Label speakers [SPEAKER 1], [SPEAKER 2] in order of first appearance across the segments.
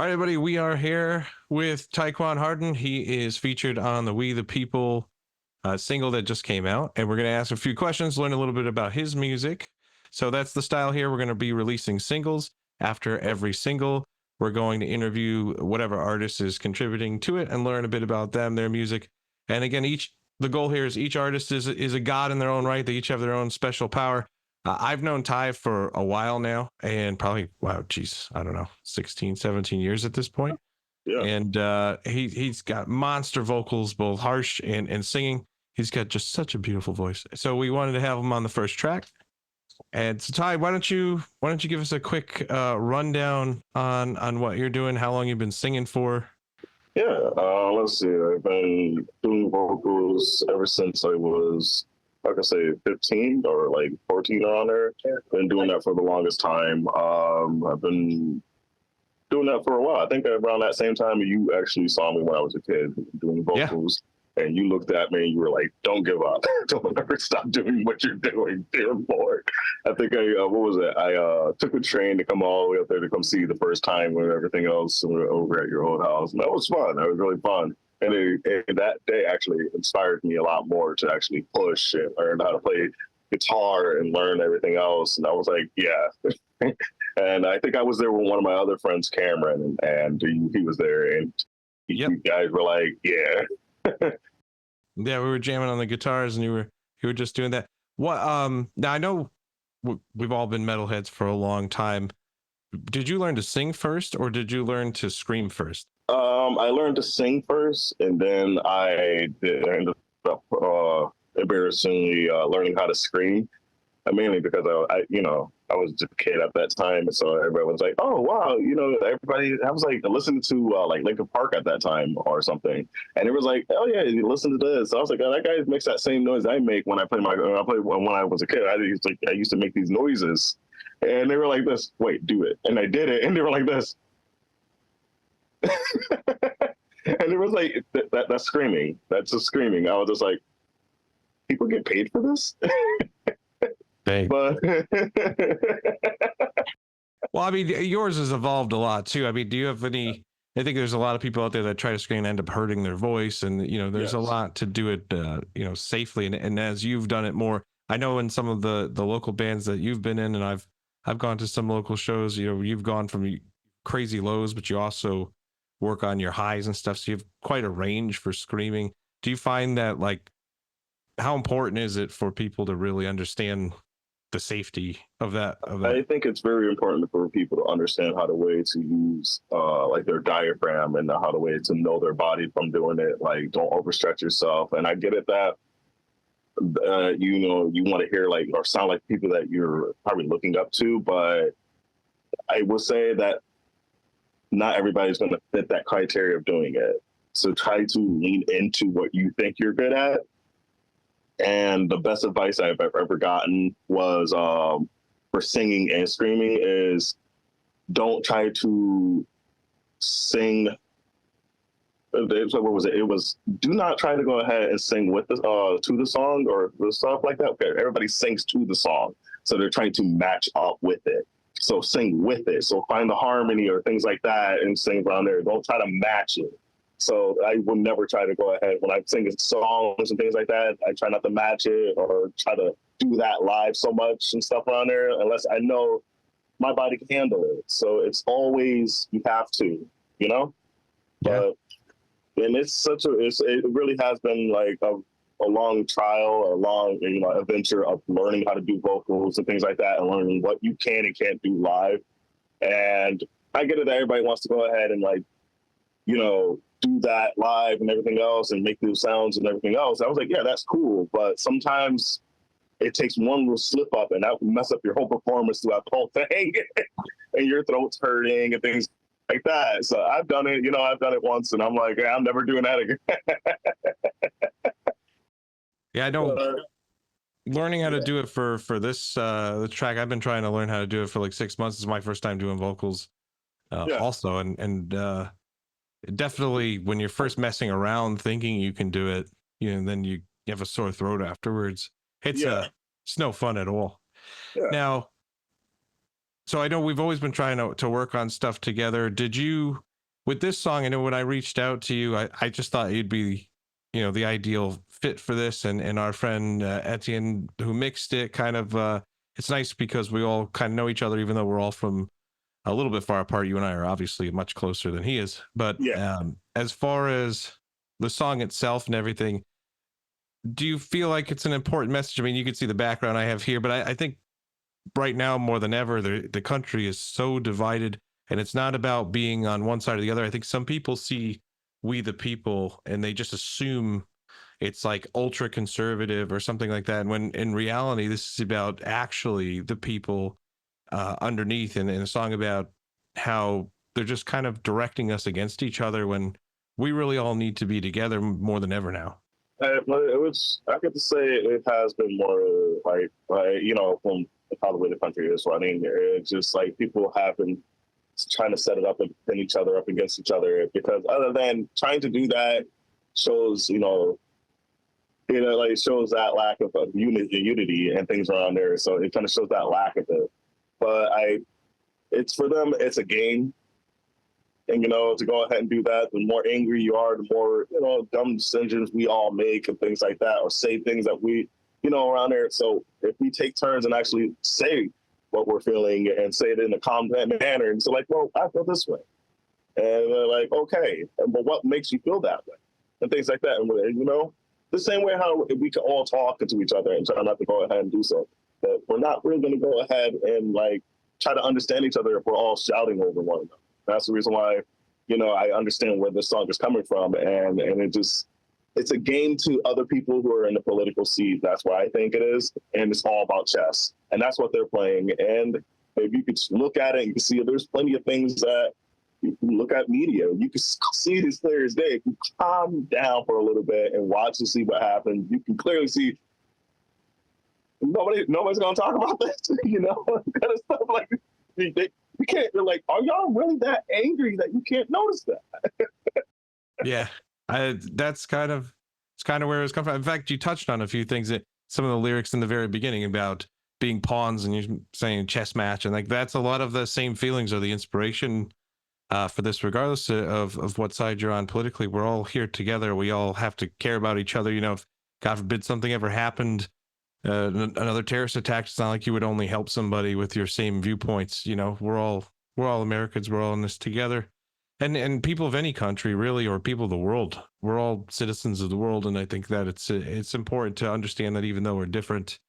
[SPEAKER 1] All right, everybody, we are here with Tyquon Harden. He is featured on the We the People single that just came out, and we're going to ask a few questions, learn a little bit about his music. So that's the style here. We're going to be releasing singles. After every single, we're going to interview whatever artist is contributing to it and learn a bit about them, their music. And again, the goal here is each artist is a god in their own right. They each have their own special power. I've known Ty for a while now, and probably, wow, geez, I don't know, 16, 17 years at this point.
[SPEAKER 2] Yeah.
[SPEAKER 1] And he's got monster vocals, both harsh and singing. He's got just such a beautiful voice. So we wanted to have him on the first track. And so Ty, why don't you give us a quick rundown on what you're doing, how long you've been singing for?
[SPEAKER 2] Yeah, let's see. I've been doing vocals ever since I was, like I say, 15 or like 14 around there. Been doing that for the longest time. I've been doing that for a while. I think around that same time you actually saw me when I was a kid doing vocals. Yeah. And you looked at me and you were like, don't give up. Don't ever stop doing what you're doing, dear Lord. I think what was it? I took a train to come all the way up there to come see you the first time when everything else over at your old house. And that was fun. That was really fun. And that day actually inspired me a lot more to actually push and learn how to play guitar and learn everything else. And I was like, yeah. And I think I was there with one of my other friends, Cameron, and he was there. And you guys were like, yeah.
[SPEAKER 1] Yeah, we were jamming on the guitars, and you were just doing that. What? Now I know we've all been metalheads for a long time. Did you learn to sing first, or did you learn to scream first?
[SPEAKER 2] I learned to sing first, and then I ended up embarrassingly learning how to scream. Mainly because I was just a kid at that time, and so everybody was like, "Oh wow," everybody. I was like listening to like Linkin Park at that time or something, and it was like, "Oh yeah, you listen to this." So I was like, "Oh, that guy makes that same noise I make when I play when I was a kid. I used to make these noises," and they were like this. Wait, do it, and I did it, and they were like this, and it was like that's screaming. That's just screaming. I was just like, people get paid for this.
[SPEAKER 1] Hey.
[SPEAKER 2] But
[SPEAKER 1] well, I mean, yours has evolved a lot too. I mean, do you have any? I think there's a lot of people out there that try to scream and end up hurting their voice, and there's a lot to do it, safely. And as you've done it more, I know in some of the local bands that you've been in, and I've gone to some local shows. You've gone from crazy lows, but you also work on your highs and stuff. So you have quite a range for screaming. Do you find that, like, how important is it for people to really understand the safety of that?
[SPEAKER 2] I think it's very important for people to understand how to way to use like their diaphragm and how to way to know their body from doing it. Like, don't overstretch yourself. And I get it that you want to hear like or sound like people that you're probably looking up to, but I will say that not everybody's going to fit that criteria of doing it. So try to lean into what you think you're good at. And the best advice I've ever gotten was for singing and screaming is don't try to sing. What was it? It was do not try to go ahead and sing with the to the song or the stuff like that. Okay, everybody sings to the song, so they're trying to match up with it. So sing with it. So find the harmony or things like that and sing around there. Don't try to match it. So I will never try to go ahead when I'm singing songs and things like that. I try not to match it or try to do that live so much and stuff around there unless I know my body can handle it. So it's always you have to,
[SPEAKER 1] Yeah.
[SPEAKER 2] But and it really has been like a long trial, a long adventure of learning how to do vocals and things like that, and learning what you can and can't do live. And I get it that everybody wants to go ahead and do that live and everything else and make new sounds and everything else. I was like, yeah, that's cool. But sometimes it takes one little slip up and that will mess up your whole performance throughout the whole thing. And your throat's hurting and things like that. So I've done it, I've done it once and I'm like, I'm never doing that again.
[SPEAKER 1] Yeah, I don't. Learning how to do it for this the track, I've been trying to learn how to do it for like 6 months. This is my first time doing vocals also. And definitely when you're first messing around thinking you can do it, and then you have a sore throat afterwards. It's no fun at all. Now, so I know we've always been trying to work on stuff together. Did you with this song, I know when I reached out to you, I just thought you'd be, the ideal fit for this. And our friend Etienne, who mixed it, kind of, it's nice because we all kind of know each other, even though we're all from a little bit far apart. You and I are obviously much closer than he is. But
[SPEAKER 2] Yeah.
[SPEAKER 1] as far as the song itself and everything, do you feel like it's an important message? I mean, you can see the background I have here, but I think right now more than ever, the country is so divided, and it's not about being on one side or the other. I think some people see We the People and they just assume it's like ultra conservative or something like that. And when in reality, this is about actually the people underneath, and a song about how they're just kind of directing us against each other when we really all need to be together more than ever now.
[SPEAKER 2] Well, it was. I get to say it has been more like from how the way the country is running. It's just like people have been trying to set it up and pin each other up against each other, because other than trying to do that shows like shows that lack of unity and things around there. So it kind of shows that lack of it. But it's for them. It's a game. And, to go ahead and do that, the more angry you are, the more, dumb decisions we all make and things like that, or say things that we, around there. So if we take turns and actually say what we're feeling and say it in a calm manner, and so like, well, I feel this way. And they're like, okay, but what makes you feel that way? And things like that. And, the same way how we can all talk to each other and try not to go ahead and do so. But we're not really going to go ahead and like try to understand each other if we're all shouting over one another. That's the reason why, I understand where this song is coming from. And it's a game to other people who are in the political seat. That's why I think it is. And it's all about chess. And that's what they're playing. And if you could look at it, you can see there's plenty of things that you can look at media. You can see this clear as day. If you calm down for a little bit and watch to see what happens, you can clearly see nobody's going to talk about this, kind of stuff like you can't. They're like, are y'all really that angry that you can't notice that?
[SPEAKER 1] Yeah, that's kind of where it's come from. In fact, you touched on a few things that some of the lyrics in the very beginning about being pawns, and you're saying chess match, and like that's a lot of the same feelings or the inspiration for this, regardless of what side you're on politically. We're all here together. We all have to care about each other. If God forbid something ever happened, another terrorist attack, it's not like you would only help somebody with your same viewpoints. We're all Americans. We're all in this together, and people of any country really, or people of the world. We're all citizens of the world, and I think that it's important to understand that even though we're different,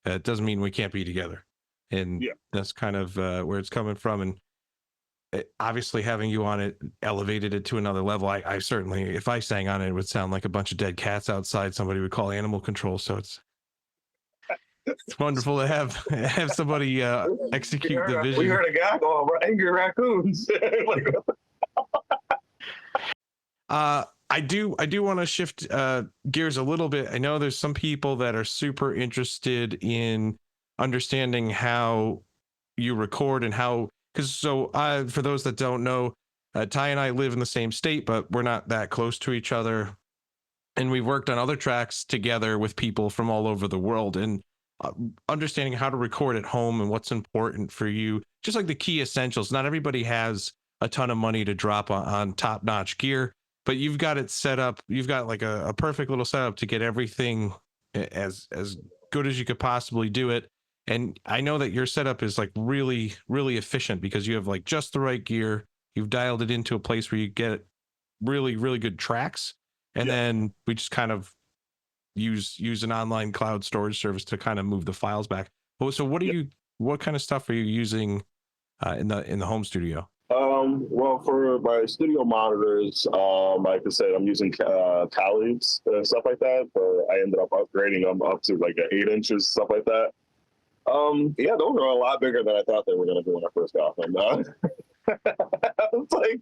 [SPEAKER 1] it doesn't mean we can't be together. And
[SPEAKER 2] Yeah.
[SPEAKER 1] that's kind of where it's coming from. And obviously having you on it elevated it to another level. I certainly, if I sang on it, it would sound like a bunch of dead cats outside. Somebody would call animal control. So it's wonderful to have somebody execute the vision.
[SPEAKER 2] We heard a guy going, angry raccoons.
[SPEAKER 1] I do want to shift gears a little bit. I know there's some people that are super interested in understanding how you record and how, because for those that don't know, Ty and I live in the same state, but we're not that close to each other. And we've worked on other tracks together with people from all over the world, and understanding how to record at home and what's important for you, just like the key essentials. Not everybody has a ton of money to drop on top-notch gear, but you've got it set up. You've got like a perfect little setup to get everything as good as you could possibly do it. And I know that your setup is like really, really efficient because you have like just the right gear. You've dialed it into a place where you get really, really good tracks. And then we just kind of use an online cloud storage service to kind of move the files back. So what kind of stuff are you using in the home studio?
[SPEAKER 2] Well, for my studio monitors, like I said, I'm using Kali's and stuff like that, but I ended up upgrading them up to like 8 inches, stuff like that. Yeah, those are a lot bigger than I thought they were going to be when I first got them. It's like,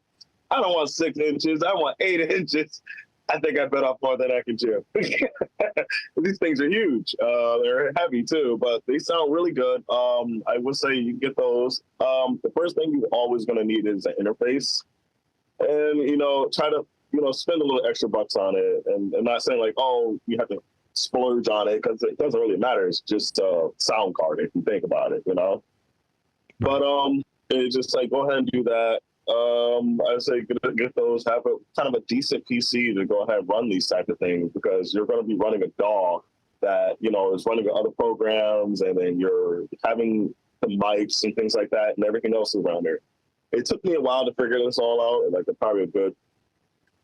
[SPEAKER 2] I don't want 6 inches. I want 8 inches. I think I bit off more than I can chew. These things are huge. They're heavy too, but they sound really good. I would say you get those. The first thing you're always going to need is an interface, and try to spend a little extra bucks on it, and not saying like, oh, you have to splurge on it, because it doesn't really matter. It's just a sound card if you think about it, But it's just like, go ahead and do that. I say get those, have a kind of a decent PC to go ahead and run these type of things, because you're going to be running a DAW that, you know, is running other programs, and then you're having the mics and things like that and everything else around there. It took me a while to figure this all out, like probably a good,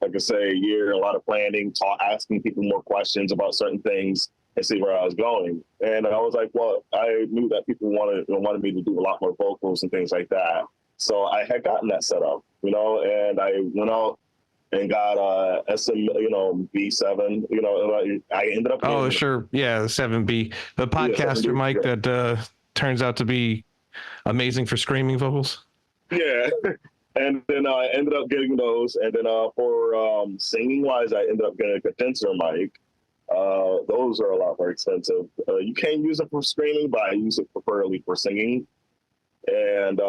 [SPEAKER 2] like I say, a year, a lot of planning, asking people more questions about certain things and see where I was going. And I was like, well, I knew that people wanted me to do a lot more vocals and things like that. So I had gotten that set up, you know, and I went out and got SM, you know, B7, you know, I ended up.
[SPEAKER 1] Oh, sure. Yeah. The 7B, the podcaster
[SPEAKER 2] 7B,
[SPEAKER 1] mic
[SPEAKER 2] yeah.
[SPEAKER 1] that turns out to be amazing for screaming vocals.
[SPEAKER 2] Yeah. And then I ended up getting those. And then for singing wise, I ended up getting a condenser mic. Those are a lot more expensive. You can use it for screaming, but I use it preferably for singing. And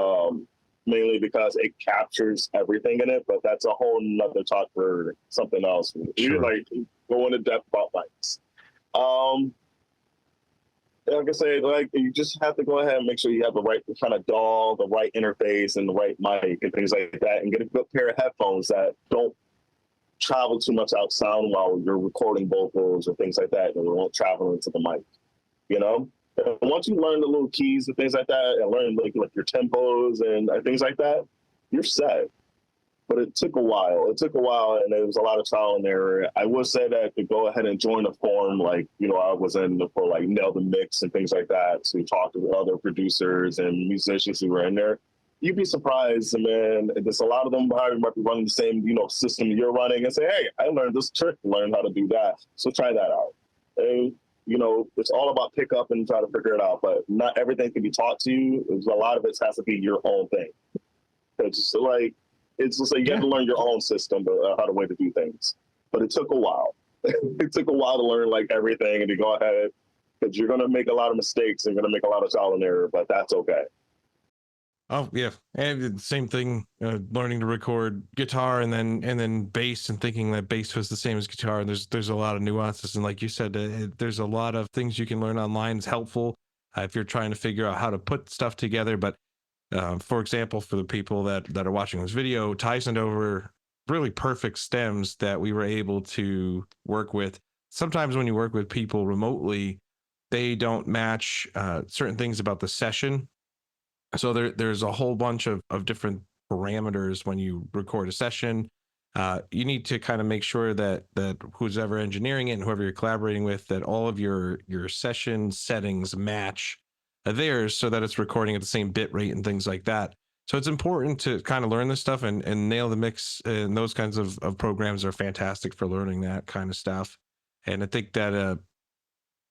[SPEAKER 2] mainly because it captures everything in it, but that's a whole nother talk for something else.
[SPEAKER 1] Sure.
[SPEAKER 2] Like go into depth about mics. Like I say, like you just have to go ahead and make sure you have the right kind of DAW, the right interface, and the right mic and things like that, and get a good pair of headphones that don't travel too much out sound while you're recording vocals or things like that, and it won't travel into the mic. You know, and once you learn the little keys and things like that, and learn like your tempos and things like that, you're set. But it took a while. It took a while, and there was a lot of trial and error. I would say that to go ahead and join a forum, like, you know, I was in for like Nail the Mix and things like that, to talk to other producers and musicians who were in there. You'd be surprised, man. There's a lot of them might be running the same, you know, system you're running, and say, hey, I learned this trick, learn how to do that. So try that out. And, you know, it's all about pick up and try to figure it out, but not everything can be taught to you. A lot of it has to be your own thing. It's just like you have to learn your own system, how to way to do things. But it took a while. It took a while to learn like everything and to go ahead, because you're going to make a lot of mistakes and you're going to make a lot of trial and error, but that's okay.
[SPEAKER 1] Oh yeah, and the same thing. Learning to record guitar and then bass, and thinking that bass was the same as guitar. And there's a lot of nuances, and like you said, there's a lot of things you can learn online. It's helpful if you're trying to figure out how to put stuff together. But for example, for the people that are watching this video, Ty sent over really perfect stems that we were able to work with. Sometimes when you work with people remotely, they don't match certain things about the session. So there's a whole bunch of different parameters when you record a session. You need to kind of make sure that who's ever engineering it and whoever you're collaborating with, that all of your session settings match theirs, so that it's recording at the same bit rate and things like that. So it's important to kind of learn this stuff, and Nail the Mix and those kinds of programs are fantastic for learning that kind of stuff. And I think that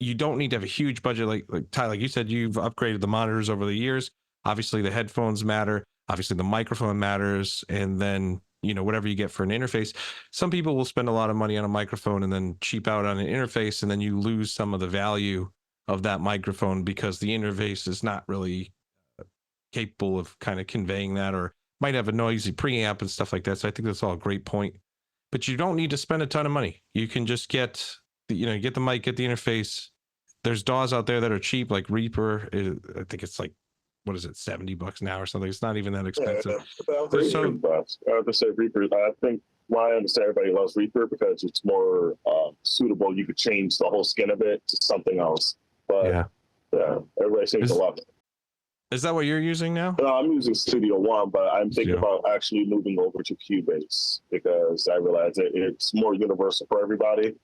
[SPEAKER 1] you don't need to have a huge budget, like Ty, like you said, you've upgraded the monitors over the years. Obviously the headphones matter, obviously the microphone matters, and then, you know, whatever you get for an interface. Some people will spend a lot of money on a microphone and then cheap out on an interface, and then you lose some of the value of that microphone because the interface is not really capable of kind of conveying that, or might have a noisy preamp and stuff like that. So I think that's all a great point. But you don't need to spend a ton of money. You can just get get the mic, get the interface. There's DAWs out there that are cheap, like Reaper. I think it's like, what is it, $70 now or something? It's not even that expensive.
[SPEAKER 2] I would say Reaper. I think why I understand everybody loves Reaper, because it's more suitable. You could change the whole skin of it to something else. But yeah, everybody seems to love it.
[SPEAKER 1] Is that what you're using now?
[SPEAKER 2] No, I'm using Studio One, but I'm thinking about actually moving over to Cubase, because I realize it's more universal for everybody.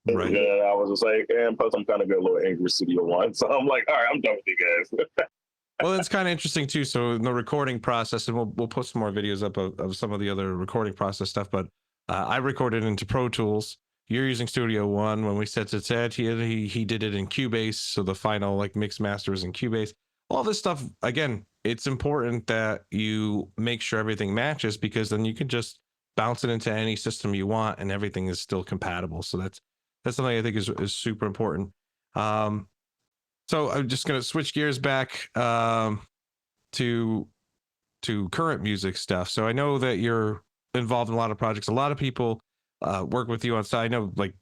[SPEAKER 2] Right. And I was just like, and plus I'm kind of getting a little angry with Studio One, so I'm like, all right, I'm done with you guys.
[SPEAKER 1] Well, that's kind of interesting too. So in the recording process, and we'll put some more videos up of some of the other recording process stuff, but I recorded into Pro Tools. You're using Studio One. When we set to set, he did it in Cubase, so the final like mix master is in Cubase. All this stuff, again, it's important that you make sure everything matches, because then you can just bounce it into any system you want and everything is still compatible. So that's something I think is super important. So I'm just going to switch gears back to current music stuff. So I know that you're involved in a lot of projects. A lot of people work with you on side. I know, like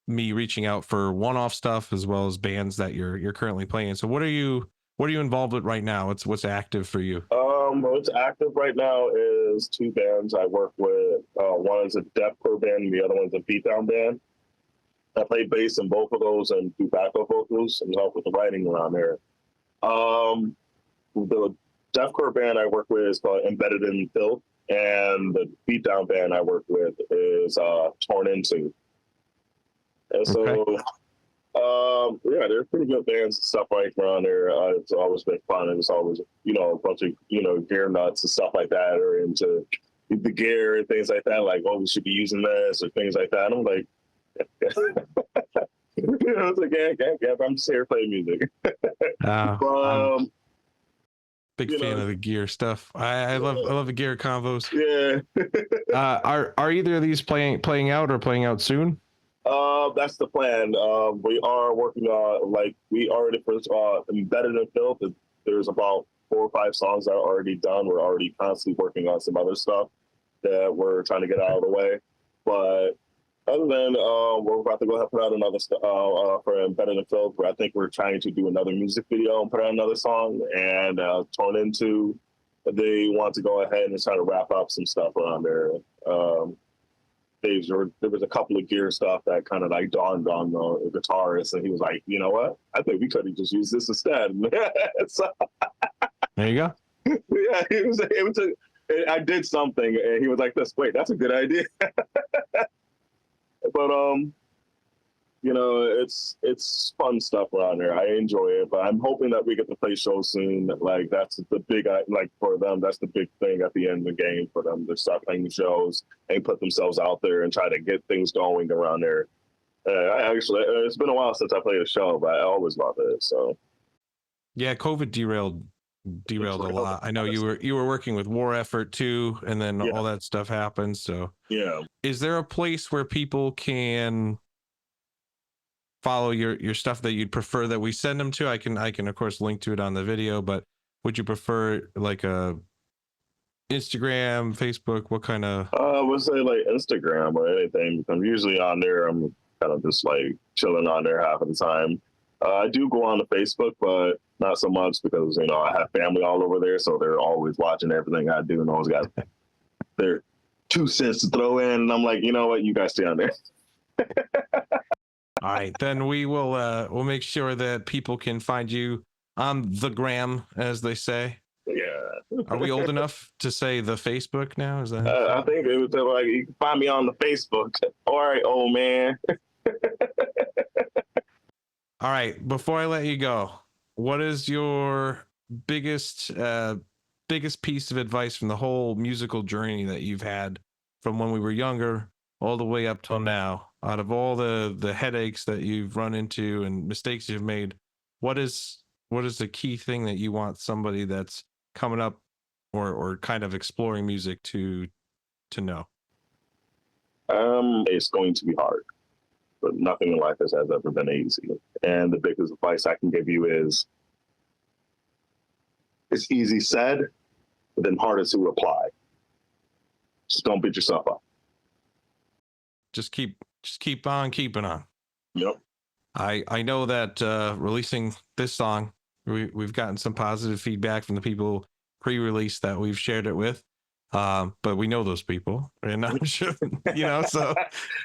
[SPEAKER 1] me, reaching out for one-off stuff as well as bands that you're currently playing. So what are you involved with right now? What's active for you?
[SPEAKER 2] What's active right now is two bands I work with. One is a deathcore band, and the other one's a beatdown band. I play bass in both of those and do backup vocals and help with the writing around there. The deathcore band I work with is called Embedded in Filth, and the beatdown band I work with is Torn Into. And so, yeah, they're pretty good bands and stuff right around there. It's always been fun, and it's always, a bunch of, gear nuts and stuff like that, or into the gear and things like that, like, oh, we should be using this or things like that. And I'm like, it's like, yeah, I'm just here playing music.
[SPEAKER 1] I'm big fan of the gear stuff. I love the gear convos.
[SPEAKER 2] Yeah.
[SPEAKER 1] Are either of these playing out or playing out soon?
[SPEAKER 2] That's the plan. We are working on, we already first Embedded in Filth. There's about 4 or 5 songs that are already done. We're already constantly working on some other stuff that we're trying to get out of the way. But other than we're about to go ahead and put out another for Embedded in Filth, where I think we're trying to do another music video and put out another song, and Torn Into, they want to go ahead and try to wrap up some stuff around there. There was a couple of gear stuff that kind of like dawned on the guitarist, and he was like, you know what? I think we could have just used this instead. So,
[SPEAKER 1] there you go.
[SPEAKER 2] Yeah, I did something, and he was like, wait, that's a good idea. But it's fun stuff around there. I enjoy it, but I'm hoping that we get to play shows soon. Like, that's the big, for them, that's the big thing at the end of the game for them, to start playing shows and put themselves out there and try to get things going around there. It's been a while since I played a show, but I always love it. So
[SPEAKER 1] yeah, COVID derailed a lot. I know you were working with War Effort too, and then all that stuff happened. So
[SPEAKER 2] yeah,
[SPEAKER 1] is there a place where people can follow your stuff that you'd prefer that we send them to? I can of course link to it on the video, but would you prefer like a Instagram, Facebook? What kind of?
[SPEAKER 2] I would say like Instagram or anything. I'm usually on there. I'm kind of just like chilling on there half of the time. I do go on to Facebook, but not so much because, I have family all over there. So they're always watching everything I do, and always got their 2 cents to throw in. And I'm like, you know what? You guys stay on there.
[SPEAKER 1] All right, then we'll make sure that people can find you on the gram, as they say.
[SPEAKER 2] Yeah.
[SPEAKER 1] Are we old enough to say the Facebook now? Is that?
[SPEAKER 2] I think it was like, you can find me on the Facebook. All right, old man.
[SPEAKER 1] All right. Before I let you go, what is your biggest piece of advice from the whole musical journey that you've had from when we were younger all the way up till now? Out of all the headaches that you've run into and mistakes you've made, what is the key thing that you want somebody that's coming up or kind of exploring music to know?
[SPEAKER 2] It's going to be hard, but nothing in life has ever been easy. And the biggest advice I can give you is, it's easy said, but then harder to apply. Just don't beat yourself up.
[SPEAKER 1] Just keep on keeping on.
[SPEAKER 2] Yep.
[SPEAKER 1] I know that releasing this song, we've gotten some positive feedback from the people pre-release that we've shared it with. But we know those people, and I'm sure, so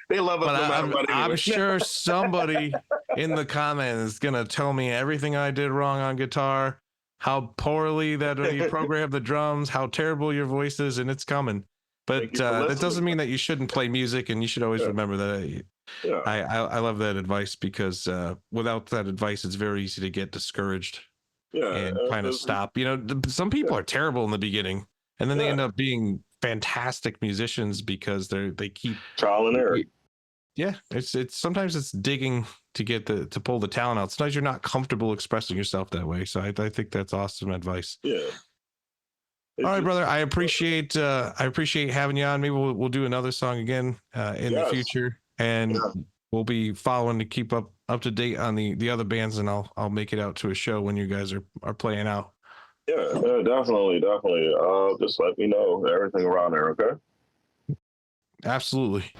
[SPEAKER 2] they love us.
[SPEAKER 1] I'm sure somebody in the comments is gonna tell me everything I did wrong on guitar, how poorly that you programmed the drums, how terrible your voice is, and it's coming. But that doesn't mean that you shouldn't play music, and you should always remember that. I love that advice, because without that advice, it's very easy to get discouraged and kind of stop. Some people are terrible in the beginning, and then they end up being fantastic musicians because they keep
[SPEAKER 2] trial and error.
[SPEAKER 1] Yeah, it's sometimes it's digging to get to pull the talent out. Sometimes you're not comfortable expressing yourself that way. So I think that's awesome advice.
[SPEAKER 2] Yeah.
[SPEAKER 1] All right, brother. I appreciate having you on. Maybe we'll do another song again in the future, and we'll be following to keep up to date on the other bands, and I'll make it out to a show when you guys are playing out.
[SPEAKER 2] Yeah, definitely. Just let me know everything around there, okay?
[SPEAKER 1] Absolutely.